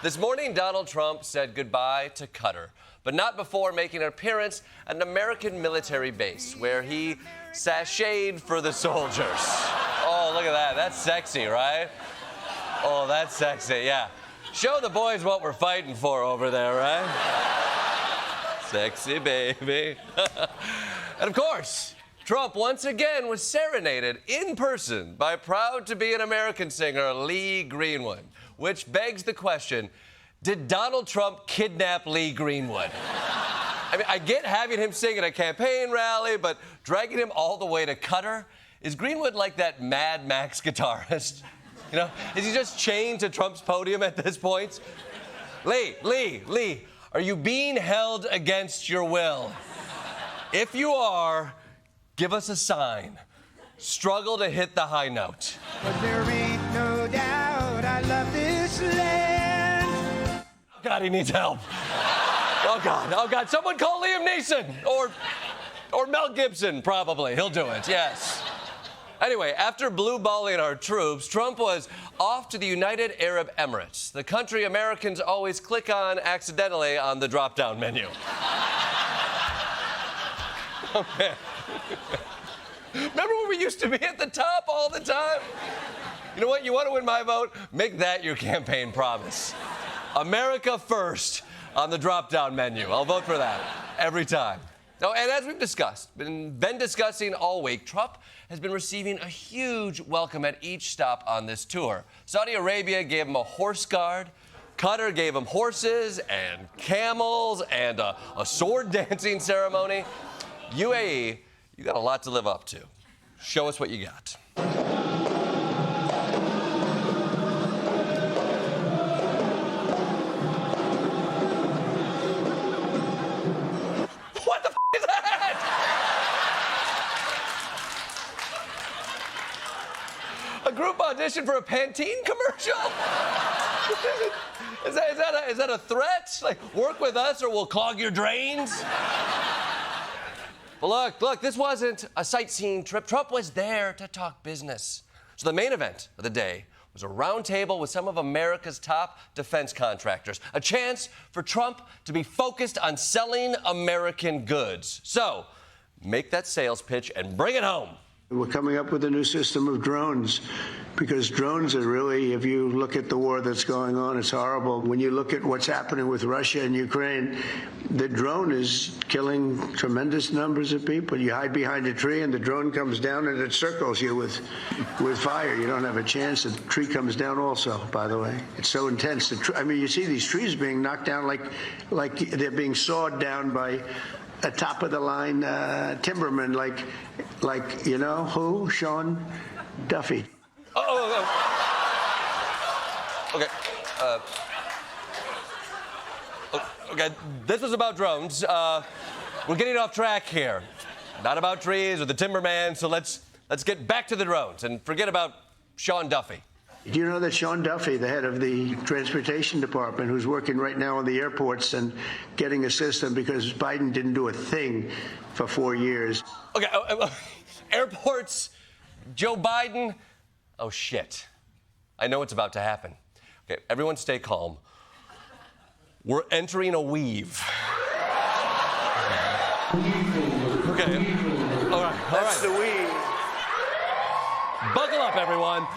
This morning, Donald Trump said goodbye to Qatar, but not before making an appearance at an American military base where he sashayed for the soldiers. Oh, look at that. That's sexy, right? Oh, that's sexy, yeah. Show the boys what we're fighting for over there, right? Sexy, baby. And of course, Trump once again was serenaded in person by proud-to-be an American singer Lee Greenwood, which begs the question, did Donald Trump kidnap Lee Greenwood? I mean, I get having him sing at a campaign rally, but dragging him all the way to Qatar? Is Greenwood like that Mad Max guitarist? You know, is he just chained to Trump's podium at this point? Lee, are you being held against your will? If you are, give us a sign. Struggle to hit the high note. But there ain't no doubt I love this land. Oh, God, he needs help. Oh, God, someone call Liam Neeson. Or Mel Gibson, probably. He'll do it, yes. Anyway, after blue-balling our troops, Trump was off to the United Arab Emirates, the country Americans always click on accidentally on the drop-down menu. Oh, man. Remember when we used to be at the top all the time? You know what? You want to win my vote? Make that your campaign promise. America first on the drop-down menu. I'll vote for that every time. Now, and as we've been discussing all week, Trump has been receiving a huge welcome at each stop on this tour. Saudi Arabia gave him a horse guard. Qatar gave him horses and camels and a sword dancing ceremony. UAE, you got a lot to live up to. Show us what you got. What the is that? A group audition for a Pantene commercial? Is that a threat? Like, work with us or we'll clog your drains? Well, look, this wasn't a sightseeing trip. Trump was there to talk business. So the main event of the day was a round table with some of America's top defense contractors. A chance for Trump to be focused on selling American goods. So, make that sales pitch and bring it home. We're coming up with a new system of drones because drones are really, if you look at the war that's going on, it's horrible. When you look at what's happening with Russia and Ukraine, the drone is killing tremendous numbers of people. You hide behind a tree and the drone comes down and it circles you with fire. You don't have a chance. The tree comes down also, by the way. It's so intense. I mean, you see these trees being knocked down like they're being sawed down by a top-of-the-line timberman, like you know who? Sean Duffy. Okay. Okay. This was about drones. We're getting off track here. Not about trees or the timberman. So let's get back to the drones and forget about Sean Duffy. Do you know that Sean Duffy, the head of the Transportation Department, who's working right now on the airports and getting a system because Biden didn't do a thing for 4 years? Okay, airports, Joe Biden. Oh, shit. I know what's about to happen. Okay, everyone stay calm. We're entering a weave. Okay, all right. That's the weave. Buckle up, everyone.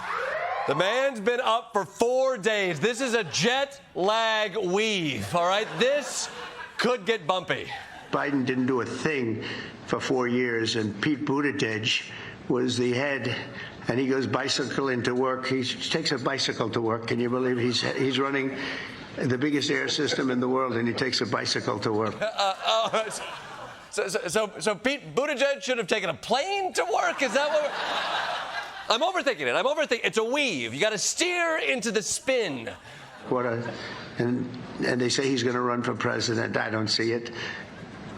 The man's been up for 4 days. This is a jet lag weave, all right? This could get bumpy. Biden didn't do a thing for 4 years, and Pete Buttigieg was the head, and he goes bicycling to work. He takes a bicycle to work. Can you believe he's running the biggest air system in the world, and he takes a bicycle to work? So Pete Buttigieg should have taken a plane to work? Is that what I'm overthinking it. It's a weave. You got to steer into the spin. And they say he's going to run for president. I don't see it.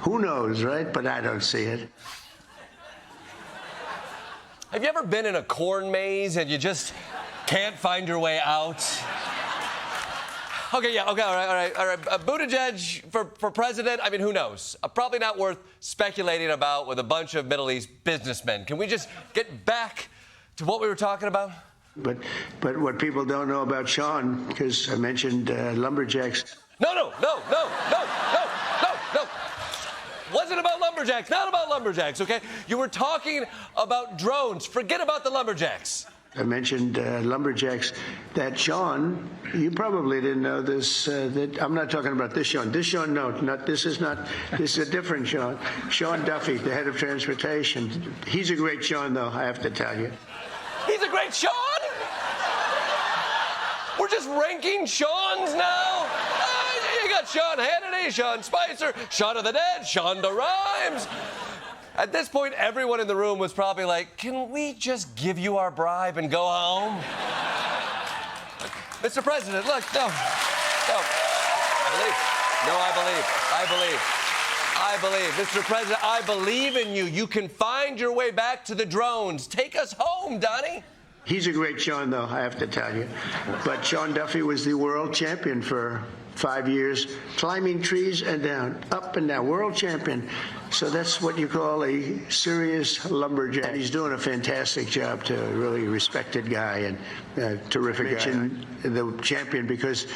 Who knows, right? But I don't see it. Have you ever been in a corn maze and you just can't find your way out? Okay, all right. Buttigieg for president, I mean, who knows? Probably not worth speculating about with a bunch of Middle East businessmen. Can we just get back to what we were talking about? But what people don't know about Sean, because I mentioned lumberjacks. No. Wasn't about lumberjacks, not about lumberjacks, okay? You were talking about drones. Forget about the lumberjacks. I mentioned lumberjacks. That Sean, you probably didn't know this. That I'm not talking about this Sean. This Sean, no, this is a different Sean. Sean Duffy, the head of transportation. He's a great Sean, though, I have to tell you. He's a great Sean? We're just ranking Seans now? You got Sean Hannity, Sean Spicer, Shaun of the Dead, Shonda Rhimes. At this point, everyone in the room was probably like, can we just give you our bribe and go home? Mr. President, look, no. I believe. Mr. President, I believe in you. You can find your way back to the drones. Take us home, Donnie. He's a great Sean, though, I have to tell you. But Sean Duffy was the world champion for 5 years, climbing trees and down, up and down, world champion. So that's what you call a serious lumberjack. And he's doing a fantastic job, too, a really respected guy and terrific guy. The champion, because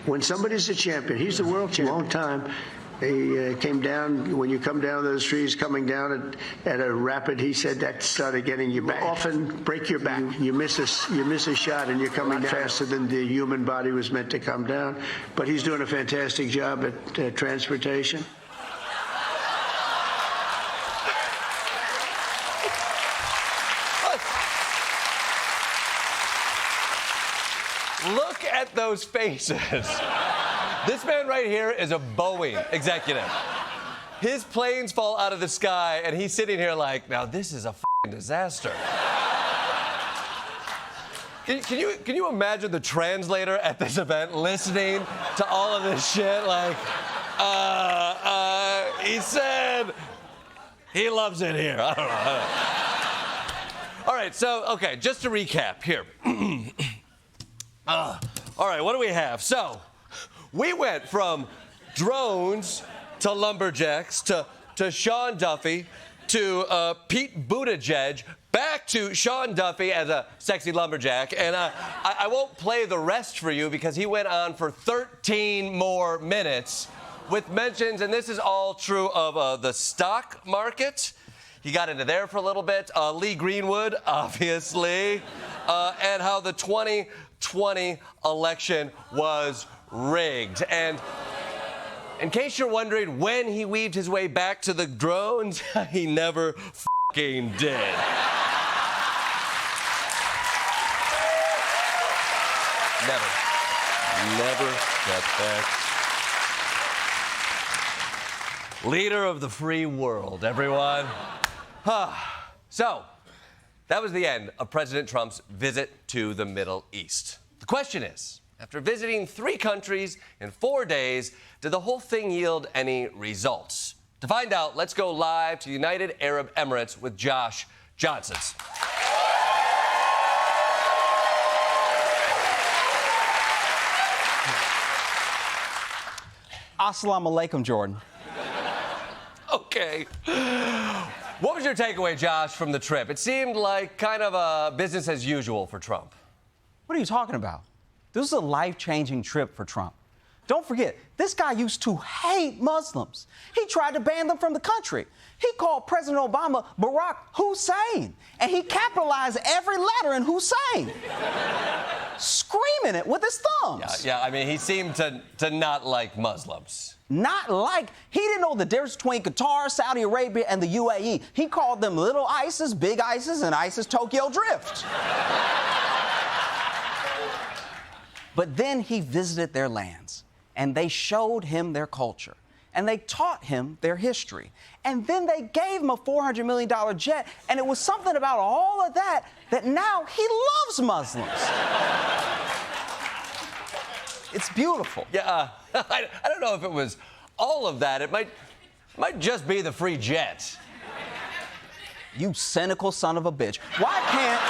when somebody's a champion, he's the world champion. Long time. He came down, when you come down those trees, coming down at a rapid, he said that started getting you back. Often break your back. You miss a shot and you're coming down faster than the human body was meant to come down. But he's doing a fantastic job at transportation. Look at those faces. This man right here is a Boeing executive. His planes fall out of the sky, and he's sitting here like, now this is a f***ing disaster. Can you imagine the translator at this event listening to all of this shit? Like, he said he loves it here. I don't know. All right, so, okay, just to recap here. All right, what do we have? So, we went from drones to lumberjacks to Sean Duffy to Pete Buttigieg back to Sean Duffy as a sexy lumberjack. And I won't play the rest for you because he went on for 13 more minutes with mentions, and this is all true of the stock market. He got into there for a little bit. Lee Greenwood, obviously, and how the 2020 election was rigged. And in case you're wondering when he weaved his way back to the drones, he never f***ing did. Never got back. Leader of the free world, everyone. So, that was the end of President Trump's visit to the Middle East. The question is, after visiting 3 countries in 4 days, did the whole thing yield any results? To find out, let's go live to the United Arab Emirates with Josh Johnson. Assalamu alaikum, Jordan. Okay. What was your takeaway, Josh, from the trip? It seemed like kind of a business as usual for Trump. What are you talking about? This is a life-changing trip for Trump. Don't forget, this guy used to hate Muslims. He tried to ban them from the country. He called President Obama Barack Hussein, and he capitalized every letter in Hussein, screaming it with his thumbs. Yeah, I mean, he seemed to not like Muslims. He didn't know the difference between Qatar, Saudi Arabia, and the UAE. He called them Little ISIS, Big ISIS, and ISIS Tokyo Drift. But then he visited their lands, and they showed him their culture, and they taught him their history. And then they gave him a $400 million jet, and it was something about all of that now he loves Muslims. It's beautiful. Yeah, I don't know if it was all of that. It might just be the free jet. You cynical son of a bitch. Why can't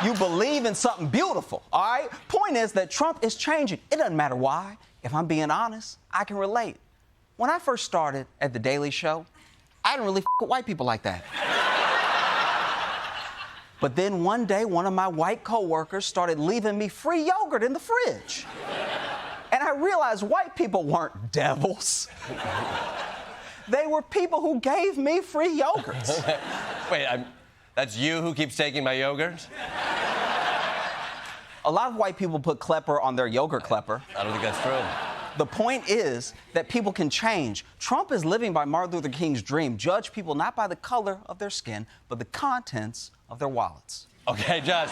you believe in something beautiful, all right? Point is that Trump is changing. It doesn't matter why. If I'm being honest, I can relate. When I first started at The Daily Show, I didn't really with white people like that. But then one day, one of my white coworkers started leaving me free yogurt in the fridge. And I realized white people weren't devils. They were people who gave me free yogurts. Wait, that's you who keeps taking my yogurt? A lot of white people put Klepper on their yogurt Klepper. I don't think that's true. The point is that people can change. Trump is living by Martin Luther King's dream. Judge people not by the color of their skin, but the contents of their wallets. Okay, Josh,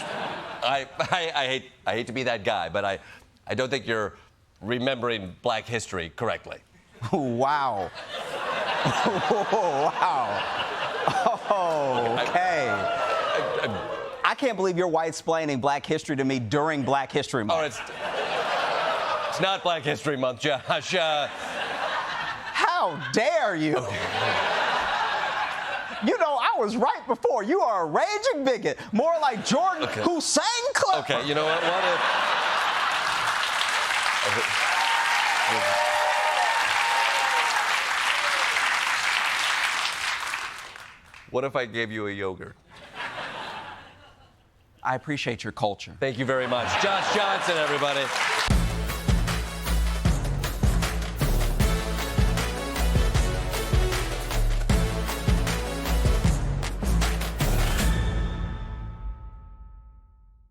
I hate to be that guy, but I don't think you're remembering Black history correctly. Wow. Wow. Okay. I can't believe you're white-splaining Black history to me during Black History Month. Oh, it's not Black History Month, Josh. How dare you? You know, I was right before. You are a raging bigot, more like Jordan who sang Klepper. Okay, you know what? What if I gave you a yogurt? I appreciate your culture. Thank you very much. Josh Johnson, everybody.